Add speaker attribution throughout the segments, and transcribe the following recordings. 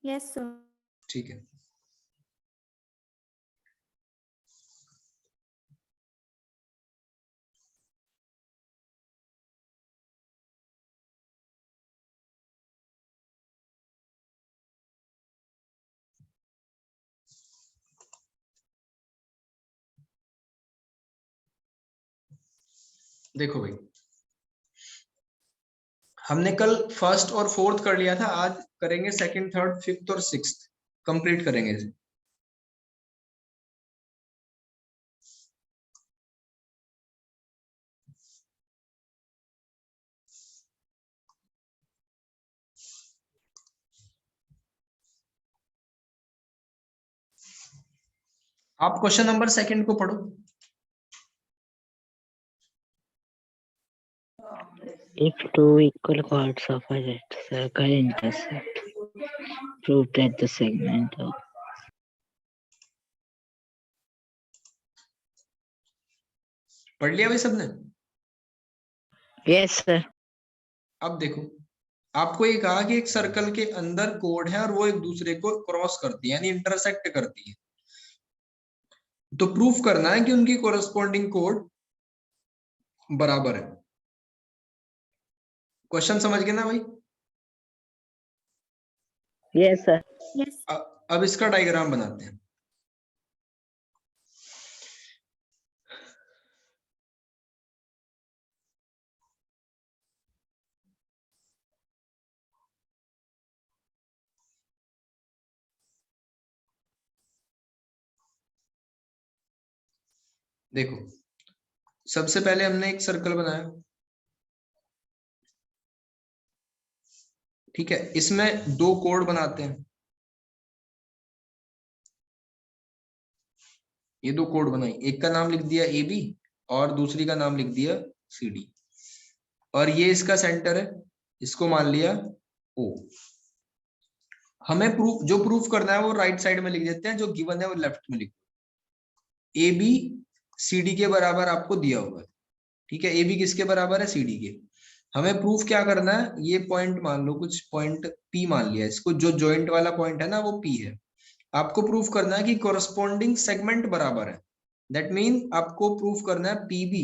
Speaker 1: Yes sir.
Speaker 2: ठीक है, देखो भाई, हमने कल फर्स्ट और फोर्थ कर लिया था, आज करेंगे सेकंड, थर्ड, फिफ्थ और सिक्स्थ, कंप्लीट करेंगे इसे। आप क्वेश्चन नंबर सेकंड को पढ़ो।
Speaker 3: If two equal chords of a red circle intersect, prove that the segment of
Speaker 2: पढ़ लिया भाई सबने?
Speaker 3: yes sir.
Speaker 2: अब देखो, आपको ये कहा कि एक सर्कल के अंदर कोड है और वो एक दूसरे को क्रॉस करती है, यानी इंटरसेक्ट करती है। तो प्रूफ करना है कि उनकी कोरस्पॉन्डिंग कोड बराबर है। क्वेश्चन समझ गए ना भाई?
Speaker 3: Yes sir.
Speaker 1: यस।
Speaker 2: अब इसका डायग्राम बनाते हैं। देखो, सबसे पहले हमने एक सर्कल बनाया, ठीक है, इसमें दो कोड बनाते हैं। ये दो कोड बनाई, एक का नाम लिख दिया ए बी और दूसरी का नाम लिख दिया सी डी, और ये इसका सेंटर है, इसको मान लिया ओ। हमें प्रूफ करना है वो राइट साइड में लिख देते हैं, जो गिवन है वो लेफ्ट में लिख। ए बी सी डी के बराबर आपको दिया हुआ है, ठीक है। ए बी किसके बराबर है? सी डी के। हमें प्रूफ क्या करना है? ये पॉइंट मान लो, कुछ पॉइंट पी मान लिया इसको, जो जॉइंट वाला पॉइंट है ना वो पी है। आपको प्रूफ करना है कि कोरस्पॉन्डिंग सेगमेंट बराबर है। दैट मीन आपको प्रूफ करना है P B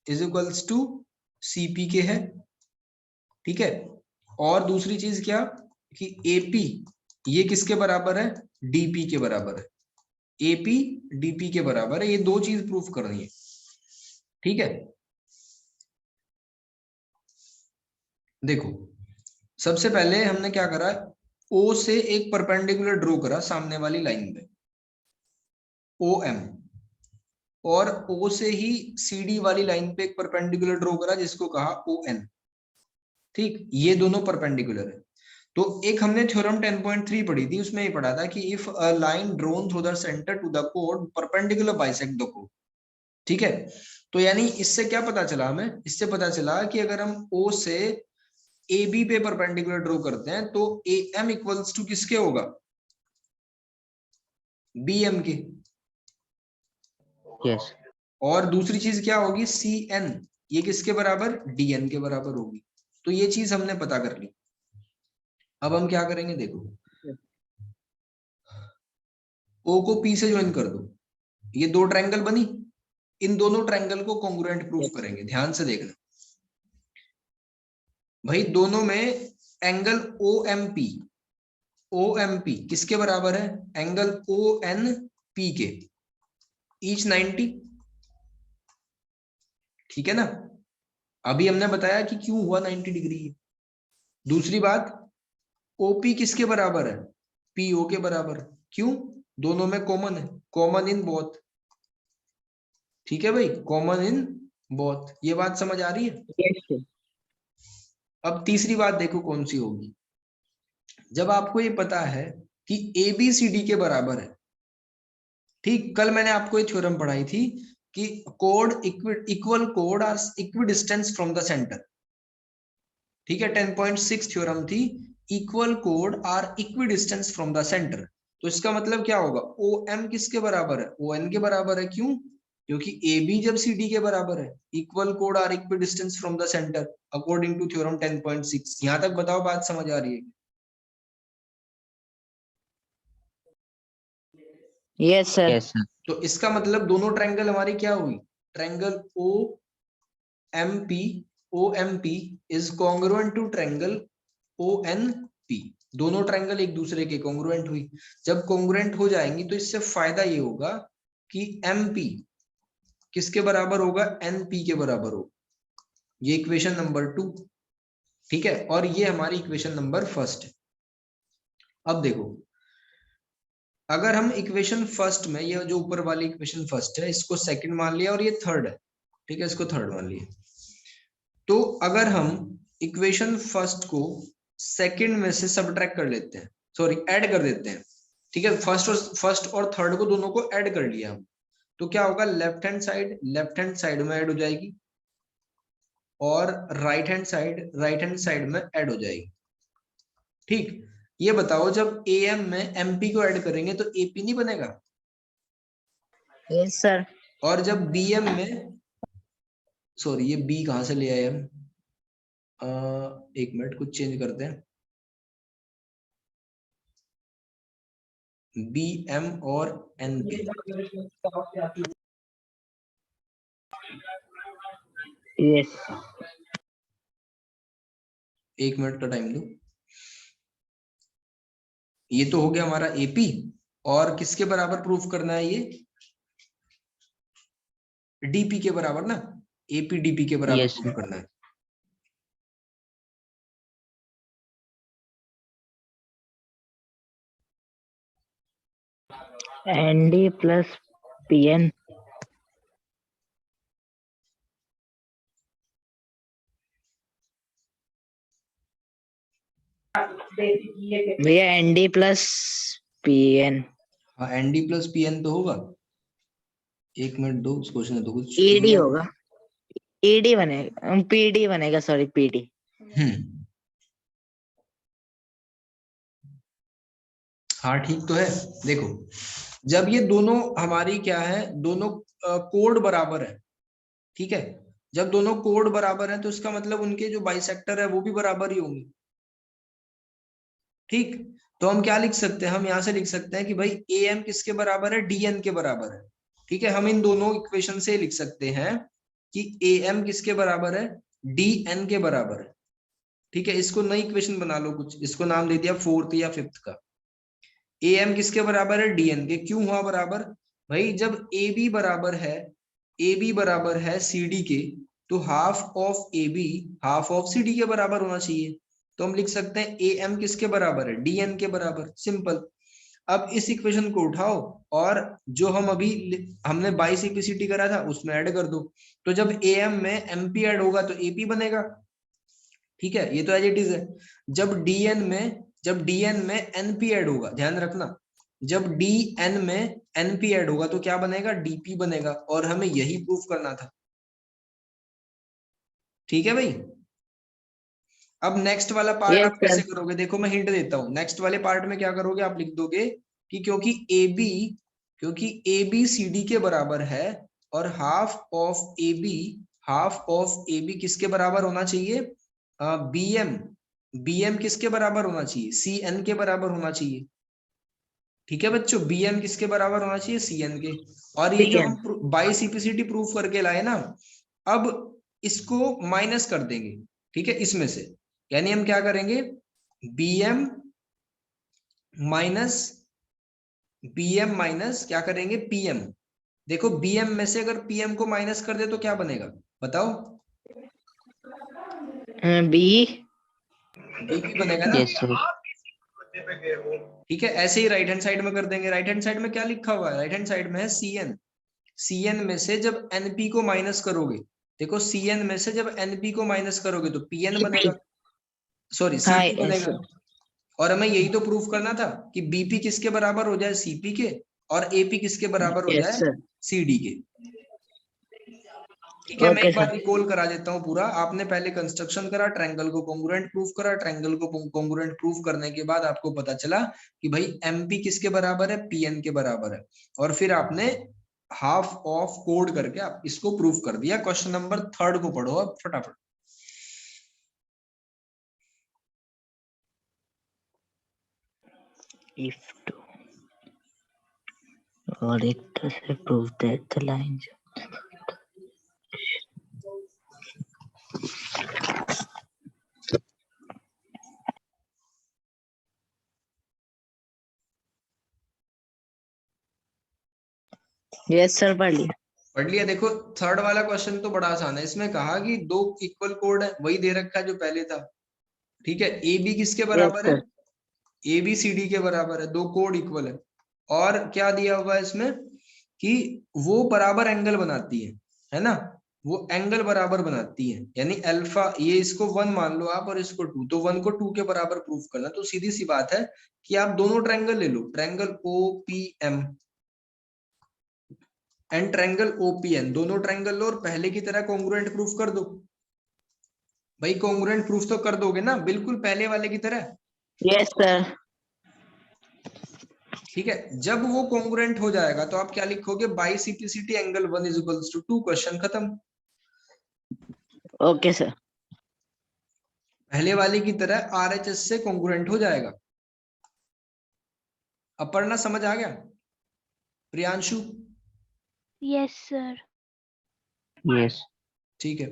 Speaker 2: is equals to C P K है, ठीक है। और दूसरी चीज क्या, कि एपी ये किसके बराबर है? डीपी के बराबर है। एपी डीपी के बराबर है, ये दो चीज प्रूफ करनी है, ठीक है। देखो, सबसे पहले हमने क्या करा, ओ से एक परपेंडिकुलर ड्रॉ करा सामने वाली लाइन पे, ओ एम, और ओ से ही सी डी वाली लाइन पे एक परपेंडिकुलर ड्रॉ करा जिसको कहा ओ एन, ठीक। ये दोनों परपेंडिकुलर है। तो एक हमने थ्योरम 10.3 पढ़ी थी, उसमें ये पढ़ा था कि if a line drone through the centre to the code perpendicular bisect the code, ठीक है। तो यानी इससे क्या पता चला हमें? इससे पता चला कि अगर हम ओ से ए बी पे परपेंडिकुलर ड्रॉ करते हैं तो ए एम इक्वल्स टू किसके होगा? बी एम के।
Speaker 3: Yes.
Speaker 2: और दूसरी चीज क्या होगी? सी एन, ये किसके बराबर? डी एन के बराबर होगी। तो ये चीज हमने पता कर ली। अब हम क्या करेंगे, देखो, ओ को पी से ज्वाइन कर दो, ये दो ट्रायंगल बनी, इन दोनों ट्रायंगल को कॉन्ग्रुएंट प्रूफ करेंगे। ध्यान से देखना भाई, दोनों में एंगल ओ एम पी किसके बराबर है? एंगल ओ एन पी के, ईच 90, ठीक है ना। अभी हमने बताया कि क्यों हुआ 90 डिग्री। दूसरी बात, ओपी किसके बराबर है? पीओ के बराबर। क्यों? दोनों में कॉमन है, कॉमन इन बोथ, ठीक है भाई, कॉमन इन बोथ। ये बात समझ आ रही है?
Speaker 3: Yes sir.
Speaker 2: अब तीसरी बात देखो कौन सी होगी। जब आपको ये पता है कि ए बी सी डी के बराबर है, ठीक, कल मैंने आपको ये थ्योरम पढ़ाई थी कि कोड इक्वल कोड are equidistance from the centre, ठीक है। 10.6 थ्योरम थी, इक्वल कोड are equidistance from the centre. तो इसका मतलब क्या होगा? ओ एम किसके बराबर है? ओ एन के बराबर है। क्यों? क्योंकि ए बी जब सी डी के बराबर है, इक्वल कोड are equidistance from the centre according to theorem 10.6। यहां तक बताओ, बात समझ आ रही है?
Speaker 3: Yes, sir.
Speaker 1: Yes, sir.
Speaker 2: तो इसका मतलब दोनों ट्रायंगल हमारी क्या हुई, triangle OMP is congruent to triangle ONP। दोनों ट्रायंगल एक दूसरे के कॉन्ग्रुएंट हुई। जब कॉन्ग्रुएंट हो जाएंगी तो इससे फायदा ये होगा कि MP किसके बराबर होगा, NP के बराबर होगा। ये इक्वेशन नंबर 2, ठीक है, और ये हमारी इक्वेशन नंबर फर्स्ट है। अब देखो, अगर हम इक्वेशन फर्स्ट में, ये जो ऊपर वाली इक्वेशन फर्स्ट है, इसको सेकंड मान लिया और ये थर्ड है, ठीक है, इसको थर्ड मान लिया, तो अगर हम इक्वेशन फर्स्ट को सेकंड में से सब्ट्रैक्ट कर लेते हैं, सॉरी ऐड कर देते हैं, ठीक है, फर्स्ट और थर्ड को दोनों को ऐड कर लिया हम, तो क्या होगा, लेफ्ट हैंड साइड में ऐड हो जाएगी और राइट हैंड साइड में ऐड हो जाएगी। ठीक, ये बताओ जब AM में MP को ऐड करेंगे तो AP नहीं बनेगा,
Speaker 3: Yes, sir.
Speaker 2: और जब BM में, सॉरी ये B कहां से ले आए हम, एक मिनट कुछ चेंज करते हैं, BM और NP,
Speaker 3: Yes.
Speaker 2: एक मिनट का टाइम दो। ये तो हो गया हमारा AP, और किसके बराबर प्रूफ करना है, ये DP के बराबर ना, AP DP के बराबर
Speaker 1: Yes,
Speaker 2: प्रूफ
Speaker 1: sir.
Speaker 2: करना है।
Speaker 3: ND plus PN. भैया ND plus PN.
Speaker 2: हाँ, ND प्लस PN तो होगा, एक मिनट दो, सोचने दो कुछ।
Speaker 3: ED होगा, ED बनेगा, PD बनेगा, सॉरी PD.
Speaker 2: हाँ ठीक तो है। देखो, जब ये दोनों हमारी क्या है, दोनों कोड बराबर है, ठीक है, जब दोनों कोड बराबर है तो इसका मतलब उनके जो बाइसेक्टर है वो भी बराबर ही होंगे। ठीक, तो हम क्या लिख सकते हैं, हम यहां से लिख सकते हैं कि भाई AM किसके बराबर है, DN के बराबर है। ठीक है, हम इन दोनों इक्वेशन से लिख सकते हैं कि AM किसके बराबर है, DN के बराबर है। ठीक है, इसको नई इक्वेशन बना लो कुछ, इसको नाम दे दिया फोर्थ या फिफ्थ का। AM किसके बराबर है, DN के। क्यों हुआ बराबर, भाई जब AB बराबर है CD के, तो half of AB half of CD के बराबर होना चाहिए। तो हम लिख सकते हैं AM किसके बराबर है, DN के बराबर, सिंपल। अब इस इक्वेशन को उठाओ और जो हम अभी हमने बाई सीपीसीटी करा था उसमें ऐड कर दो, तो जब AM में MP ऐड होगा तो AP बनेगा। ठीक है, ये तो एज इट इज है। जब DN में NP ऐड होगा, ध्यान रखना, जब DN में NP ऐड होगा तो क्या बनेगा, DP बनेगा, और हमें यही प्रूफ करना था। ठीक है भाई, अब नेक्स्ट वाला पार्ट
Speaker 3: Yes,
Speaker 2: आप कैसे
Speaker 3: sir.
Speaker 2: करोगे, देखो मैं हिंट देता हूं। नेक्स्ट वाले पार्ट में क्या करोगे, आप लिख दोगे कि क्योंकि AB CD के बराबर है, और हाफ ऑफ AB किसके बराबर होना चाहिए, BM किसके बराबर होना चाहिए, CN के बराबर होना चाहिए। ठीक है बच्चों, BM किसके बराबर होना चाहिए, CN के। और ये जो
Speaker 3: PN.
Speaker 2: हम बाई सीपीसीटी प्रूफ करके लाए ना, अब इसको माइनस कर देंगे, ठीक है, इसमें से, यानी हम क्या करेंगे, BM माइनस क्या करेंगे, PM। देखो BM में से अगर PM को माइनस कर दे तो क्या बनेगा, बताओ,
Speaker 3: B.
Speaker 2: BP बनेगा ना।
Speaker 1: Yes, sir.
Speaker 2: ठीक है, ऐसे ही राइट हैंड साइड में कर देंगे। राइट हैंड साइड में क्या लिखा हुआ है, राइट हैंड साइड में है CN में से जब NP को माइनस करोगे, देखो CN में से जब NP को माइनस करोगे तो PN
Speaker 3: CP.
Speaker 2: बनेगा, सॉरी
Speaker 3: हाँ,
Speaker 2: CP
Speaker 3: yes,
Speaker 2: बनेगा।
Speaker 3: sir.
Speaker 2: और हमें यही तो प्रूफ करना था कि BP किसके बराबर हो जाए, CP के, और AP किसके बराबर हो
Speaker 3: Yes,
Speaker 2: जाए,
Speaker 3: sir.
Speaker 2: CD के। ठीक है, मैं
Speaker 3: Okay,
Speaker 2: एक बार
Speaker 3: sir.
Speaker 2: रिकॉल करा देता हूँ पूरा। आपने पहले कंस्ट्रक्शन करा, ट्रायंगल को कॉन्ग्रुएंट प्रूफ करा, ट्रायंगल को कॉन्ग्रुएंट प्रूफ करने के बाद आपको पता चला कि भाई MP किसके बराबर है, PN के बराबर है, और फिर आपने हाफ ऑफ कोड करके आप इसको प्रूफ कर दिया। क्वेश्चन नंबर थर्ड को पढ़ो अब फटाफट।
Speaker 3: If 2 According to the proof that the lines. Yes sir, पढ़ लिया।
Speaker 2: पढ़ लिया। देखो थर्ड वाला क्वेश्चन तो बड़ा आसान है। इसमें कहा कि दो इक्वल कोड है, वही दे रखा है जो पहले था। ठीक है, ए बी किसके बराबर है? ए बी सी डी के बराबर है, दो कोड इक्वल है। और क्या दिया हुआ है इसमें कि वो बराबर एंगल बनाती है ना, वो एंगल बराबर बनाती है, यानी अल्फा, ये इसको 1 मान लो आप और इसको 2, तो 1 को 2 के बराबर प्रूफ करना। तो सीधी सी बात है कि आप दोनों ट्रायंगल ले लो, triangle OPM and triangle OPN, दोनों ट्रायंगल लो और पहले की तरह कॉन्ग्रुएंट प्रूफ कर दो। भाई कॉन्ग्रुएंट प्रूफ तो कर दोगे ना, बिल्कुल पहले वाले की तरह।
Speaker 3: Yes sir.
Speaker 2: ठीक है, जब वो कॉन्ग्रुएंट हो जाएगा तो आप क्या लिखोगे, by simplicity angle 1 is equals to 2, question खत्म।
Speaker 3: Okay sir.
Speaker 2: पहले वाले की तरह आरएचएस से कॉन्ग्रुएंट हो जाएगा। अब पढ़ना समझ आ गया प्रियांशु?
Speaker 1: Yes sir.
Speaker 3: यस।
Speaker 2: ठीक है,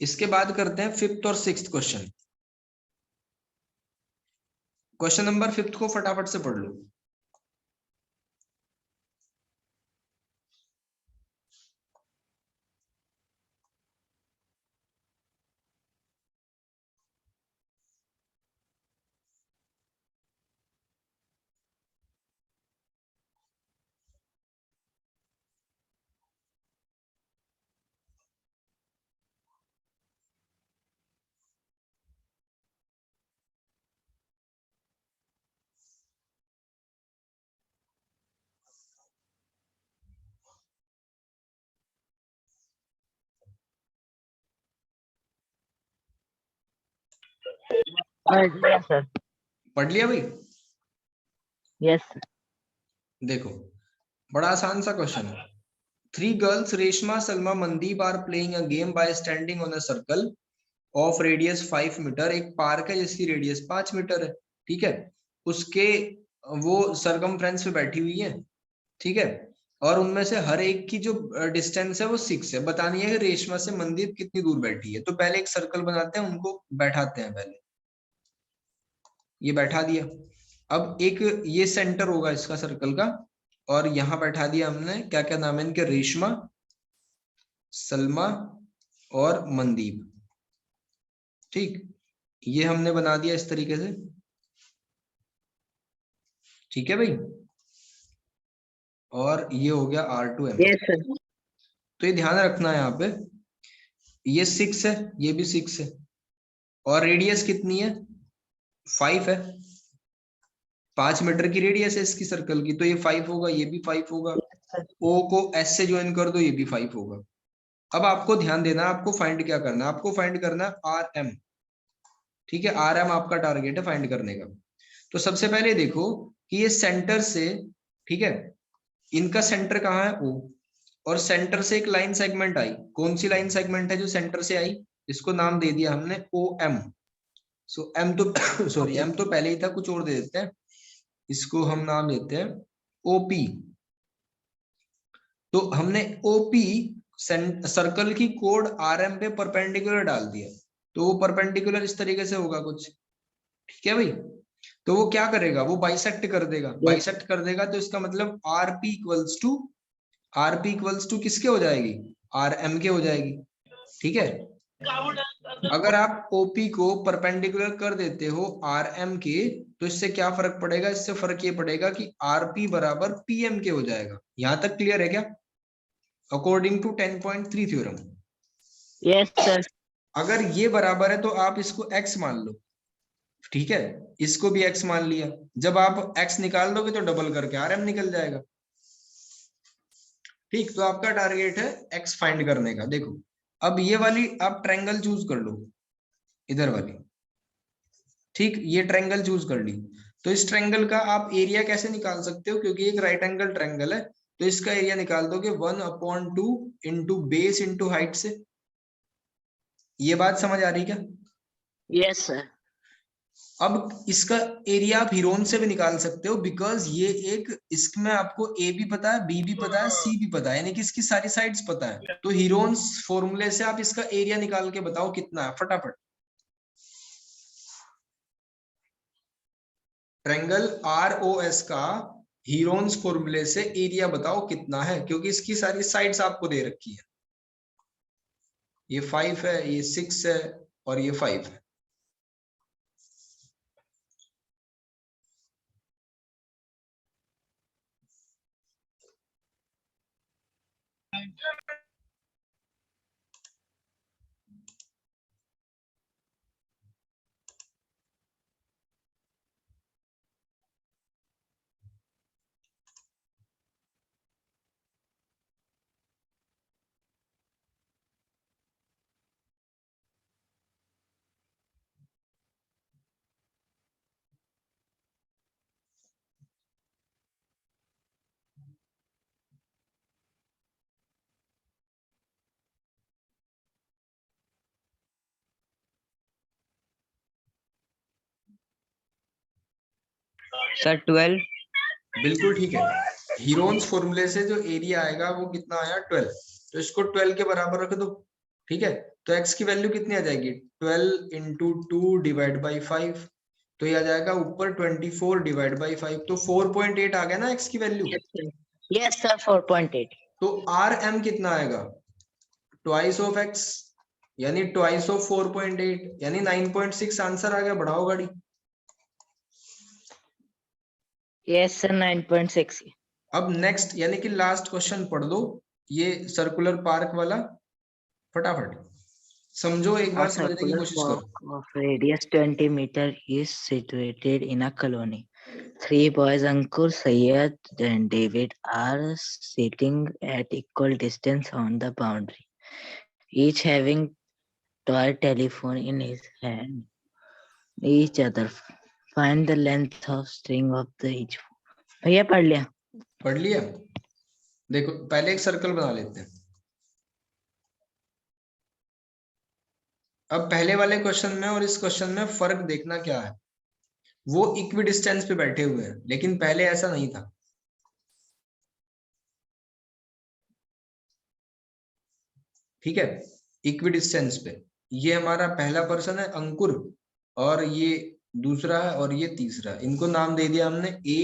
Speaker 2: इसके बाद करते हैं फिफ्थ और sixth question. Question number fifth को फटाफट से पढ़ लो।
Speaker 3: पढ़ लिया सर।
Speaker 2: पढ़ लिया भाई?
Speaker 3: यस।
Speaker 2: देखो बड़ा आसान सा क्वेश्चन है। 3 girls Reshma Salma Mandeep are playing a game by standing on a circle of radius 5 metre. एक पार्क है जिसकी रेडियस 5 मीटर है। ठीक है, उसके वो सरकमफ्रेंस पे बैठी हुई है। ठीक है, और उनमें से हर एक की जो डिस्टेंस है वो 6 है। बतानी है कि रेशमा से मनदीप कितनी दूर बैठी है। तो पहले एक सर्कल बनाते हैं, उनको बैठाते हैं। पहले ये बैठा दिया। अब एक ये सेंटर होगा इसका सर्कल का, और यहां बैठा दिया हमने, क्या क्या नाम है इनके, रेशमा, सलमा और मनदीप। ठीक, ये हमने बना दिया इस तरीके से। ठीक है भाई, और ये हो गया R2M।
Speaker 3: Yes sir.
Speaker 2: तो ये ध्यान रखना है यहाँ पे, ये 6 है, ये भी 6 है, और रेडियस कितनी है, 5 है। 5 मीटर की रेडियस है इसकी सर्कल की, तो ये 5 होगा, ये भी 5 होगा। O को S से ज्वाइन कर दो, ये भी 5 होगा। अब आपको ध्यान देना, आपको फाइंड क्या करना है, आपको फाइंड करना है RM। ठीक है, RM आपका टारगेट है फाइंड करने का। तो सबसे पहले देखो कि ये सेंटर से, ठीक है, इनका सेंटर कहाँ है, O, और सेंटर से एक लाइन सेगमेंट आई। कौन सी लाइन सेगमेंट है जो सेंटर से आई? इसको नाम दे दिया हमने OM। सो M तो सॉरी M तो पहले ही था, कुछ और दे देते हैं, इसको हम नाम देते हैं OP। तो हमने OP सर्कल की कोड RM पे परपेंडिकुलर डाल दिया, तो वो परपेंडिकुलर इस तरीके से होगा कुछ। ठीक है भाई, तो वो क्या करेगा, वो बाइसेक्ट कर देगा। बाइसेक्ट कर देगा तो इसका मतलब RP इक्वल्स टू किसके हो जाएगी, RM के हो जाएगी। ठीक है, अगर आप OP को परपेंडिकुलर कर देते हो RM के, तो इससे क्या फर्क पड़ेगा, इससे फर्क ये पड़ेगा कि RP बराबर PM के हो जाएगा। यहां तक क्लियर है क्या? According to 10.3 theorem.
Speaker 3: Yes sir.
Speaker 2: अगर ये बराबर है तो आप इसको x मान लो। ठीक है, इसको भी x मान लिया। जब आप x निकाल दोगे तो डबल करके RM निकल जाएगा। ठीक, तो आपका टारगेट है x फाइंड करने का। देखो अब ये वाली आप ट्रायंगल चूज कर लो, इधर वाली। ठीक, ये ट्रायंगल चूज कर ली, तो इस ट्रायंगल का आप एरिया कैसे निकाल सकते हो, क्योंकि एक राइट एंगल ट्रायंगल है, तो इसका एरिया निकाल दोगे 1/2 इंटू बेस इंटू हाइट से। ये बात समझ आ रही क्या?
Speaker 3: Yes sir.
Speaker 2: अब इसका एरिया आप हीरोन से भी निकाल सकते हो, बिकॉज ये एक, इसमें आपको ए भी पता है, बी भी पता है, सी भी पता है, यानी कि इसकी सारी साइड्स पता है। तो हीरोन्स फॉर्मूले से आप इसका एरिया निकाल के बताओ कितना है, फटाफट। ट्रायंगल ROS का हीरोन्स फॉर्मूले से एरिया बताओ कितना है, क्योंकि इसकी सारी साइड्स आपको दे रखी है। ये 5 है, ये 6 है, और ये 5 है।
Speaker 3: सर 12।
Speaker 2: बिल्कुल ठीक है। हीरोन्स फॉर्मूले से जो एरिया आएगा वो कितना आया, 12। तो इसको 12 के बराबर रख दो, ठीक है। तो x की वैल्यू कितनी आ जाएगी, 12 इंटू 2 डिवाइड बाई 5, तो ये आ जाएगा ऊपर 24 डिवाइड बाई 5, तो 4.8 आ गया ना x की वैल्यू।
Speaker 3: Yes sir 4.8।
Speaker 2: तो RM कितना आएगा, ट्वाइस ऑफ x, यानी ट्वाइस ऑफ 4.8, यानी 9.6 आंसर आ गया। बढ़ाओ गाड़ी।
Speaker 3: Yes sir 9.6।
Speaker 2: अब नेक्स्ट यानी कि लास्ट क्वेश्चन पढ़ दो, ये सर्कुलर पार्क वाला, फटाफट समझो, एक बार
Speaker 3: A
Speaker 2: समझने की
Speaker 3: circular
Speaker 2: कोशिश
Speaker 3: park
Speaker 2: करो।
Speaker 3: of radius 20 meter is situated in a colony. Three boys, Ankur, Syed, and David, are sitting at equal distance on the boundary, each having toy telephone in his hand. Each other. Find the length of string of the each. भैया पढ़ लिया।
Speaker 2: पढ़ लिया। देखो पहले एक circle बना लेते हैं। अब पहले वाले क्वेश्चन में और इस क्वेश्चन में फर्क देखना क्या है। वो इक्वी डिस्टेंस पे बैठे हुए हैं, लेकिन पहले ऐसा नहीं था। ठीक है, इक्वी डिस्टेंस पे ये हमारा पहला पर्सन है अंकुर, और ये दूसरा है, और ये तीसरा। इनको नाम दे दिया हमने A,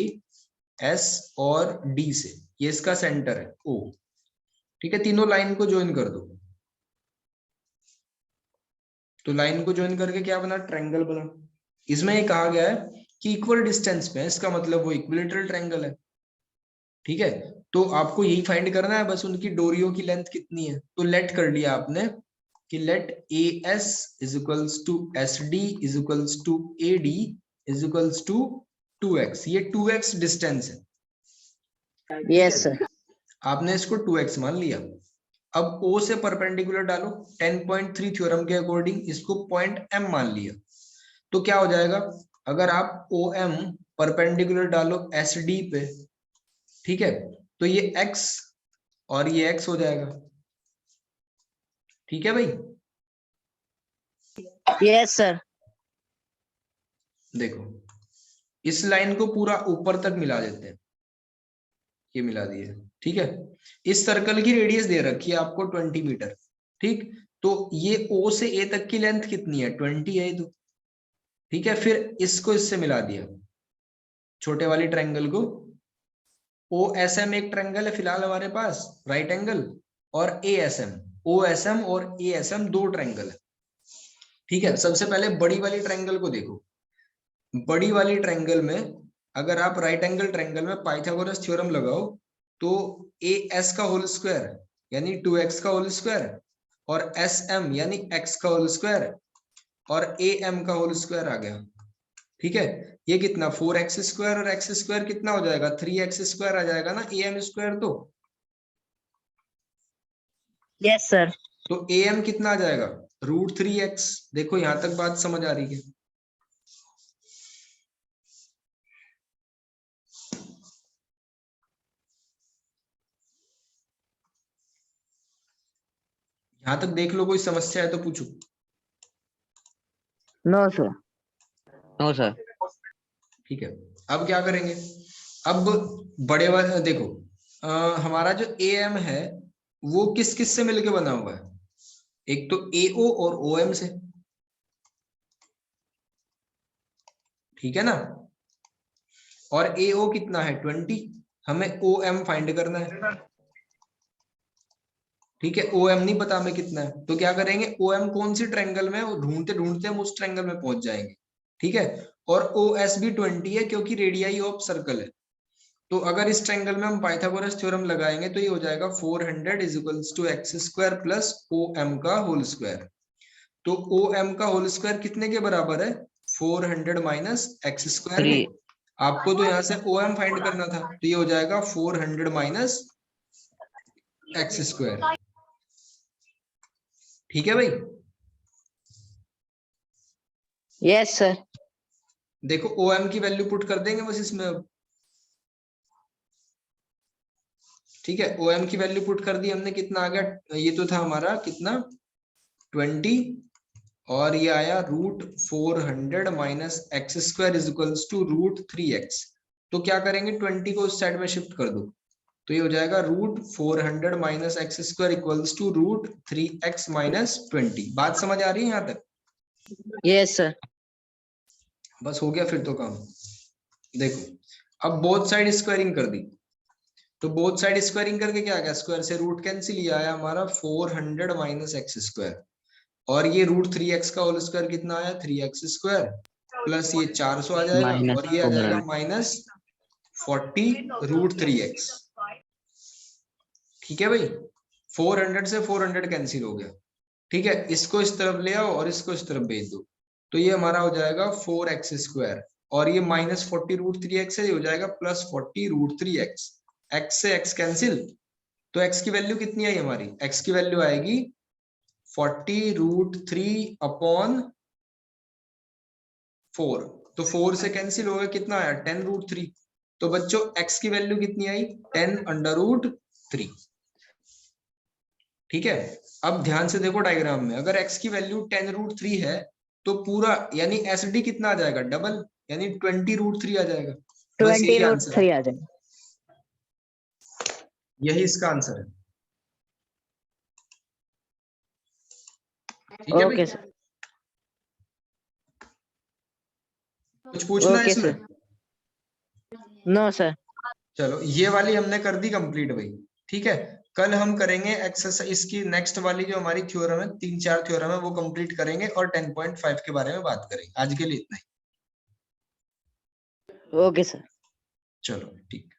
Speaker 2: S और D से। ये इसका सेंटर है O। ठीक है, तीनों लाइन को ज्वाइन कर दो। तो लाइन को ज्वाइन करके क्या बना, ट्रायंगल बना। इसमें ये कहा गया है कि इक्वल डिस्टेंस पे है, इसका मतलब वो इक्विलेटरल ट्रायंगल है। ठीक है, तो आपको यही फाइंड करना है बस, उनकी डोरियों की लेंथ कितनी है। तो लेट कर लिया आपने कि let AS is equals to SD is equals to AD is equals to 2x। ये 2x डिस्टेंस है।
Speaker 3: Yes sir.
Speaker 2: आपने इसको 2x मान लिया। अब O से परपेंडिकुलर डालो, 10.3 थ्योरम के अकॉर्डिंग इसको पॉइंट M मान लिया। तो क्या हो जाएगा, अगर आप OM परपेंडिकुलर डालो SD पे, ठीक है, तो ये x और ये x हो जाएगा। ठीक है भाई।
Speaker 3: Yes sir.
Speaker 2: देखो इस लाइन को पूरा ऊपर तक मिला देते हैं, ये मिला दिए। ठीक है, इस सर्कल की रेडियस दे रखी है आपको 20 मीटर। ठीक, तो ये O से A तक की लेंथ कितनी है, 20 है। तो ठीक है, फिर इसको इससे मिला दिया, छोटे वाली ट्रायंगल को। OSM एक ट्रायंगल है फिलहाल हमारे पास, राइट एंगल, और ASM, OSM और ASM दो ट्रायंगल है। ठीक है, सबसे पहले बड़ी वाली ट्रायंगल को देखो। बड़ी वाली ट्रायंगल में अगर आप राइट एंगल ट्रायंगल में पाइथागोरस थ्योरम लगाओ, तो AS का होल स्क्वायर यानी 2x का होल स्क्वायर, और SM यानी x का होल स्क्वायर, और AM का होल स्क्वायर आ गया। ठीक है, ये कितना 4x स्क्वायर, और x स्क्वायर कितना हो जाएगा, 3x स्क्वायर आ जाएगा ना, AM स्क्वायर। तो
Speaker 3: यस सर।
Speaker 2: तो AM कितना आ जाएगा, √3x। देखो यहां तक बात समझ आ रही है। यहां तक देख लो, कोई समस्या है तो पूछो।
Speaker 3: No sir. No sir.
Speaker 2: ठीक है, अब क्या करेंगे, अब बड़े वाले देखो, हमारा जो AM है वो किस किस से मिलके बना हुआ है, एक तो AO और OM से, ठीक है ना, और AO कितना है 20, हमें OM फाइंड करना है, ठीक है, OM नहीं पता हमें कितना है, तो क्या करेंगे, OM कौन सी ट्रायंगल में है वो ढूंढते ढूंढते हम उस ट्रायंगल में पहुंच जाएंगे, ठीक है, और OS भी 20 है क्योंकि रेडियाई ऑफ सर्कल है, तो अगर इस ट्रायंगल में हम पाइथागोरस थ्योरम लगाएंगे तो ये हो जाएगा 400 is equals to X square plus OM का होल स्क्वायर, तो OM का होल स्क्वायर कितने के बराबर है, 400 माइनस एक्स स्क्वायर है, आपको तो यहाँ से OM फाइंड करना था, तो ये हो जाएगा 400 माइनस एक्स स्क्वायर, ठीक है भाई।
Speaker 3: Yes sir.
Speaker 2: देखो OM की वैल्यू पुट कर देंगे बस इसमें अब, ठीक है, OM की वैल्यू पुट कर दी हमने, कितना आ गया, ये तो था हमारा कितना 20, और ये आया √400 minus X square is equals to √3x, तो क्या करेंगे 20 को उस साइड में शिफ्ट कर दो, तो ये हो जाएगा √400 minus X square equals to √3x minus 20, बात समझ आ रही है यहाँ तक?
Speaker 3: Yes sir.
Speaker 2: बस हो गया फिर तो काम। देखो अब बोथ साइड स्क्वायरिंग कर दी, तो बोथ साइड स्क्वायरिंग करके क्या आ गया, स्क्वायर से रूट कैंसिल, ये आया हमारा 400 माइनस एक्स स्क्वायर, और ये √3x का होल स्क्वायर कितना आया 3x स्क्वायर, प्लस ये 400 आ जाएगा,
Speaker 3: माइनस
Speaker 2: और ये आ जाएगा माइनस 40 √3x, ठीक है भाई, 400 से 400 कैंसिल हो गया, ठीक है, इसको इस तरफ ले आओ और इसको इस तरफ भेज दो, तो ये हमारा हो जाएगा 4x स्क्वायर, और ये माइनस 40 √3x है, ये हो जाएगा प्लस 40 √3x, x से x कैंसिल, तो x की वैल्यू कितनी आई हमारी, x की वैल्यू आएगी 40 √3 अपॉन 4, तो 4 से कैंसिल होगा, कितना आया 10 √3, तो बच्चों x की वैल्यू कितनी आई 10√3, ठीक है। अब ध्यान से देखो डायग्राम में, अगर x की वैल्यू 10√3 है तो पूरा यानी SD कितना आ जाएगा डबल, यानी 20 √3 आ जाएगा, बस यही आंसर है,
Speaker 3: आ जाएगा।
Speaker 2: यही इसका आंसर है, ठीक है भाई,
Speaker 3: ओके सर।
Speaker 2: कुछ पूछना है
Speaker 3: ओके
Speaker 2: इसमें?
Speaker 3: सर। No sir.
Speaker 2: चलो ये वाली हमने कर दी कंप्लीट भाई, ठीक है, कल हम करेंगे एक्सरसाइज, इसकी नेक्स्ट वाली जो हमारी थ्योरम है, 3-4 थ्योरम है वो कंप्लीट करेंगे, और 10.5 के बारे में बात करेंगे, आज के लिए इतना ही।
Speaker 3: Okay sir.
Speaker 2: चलो ठीक।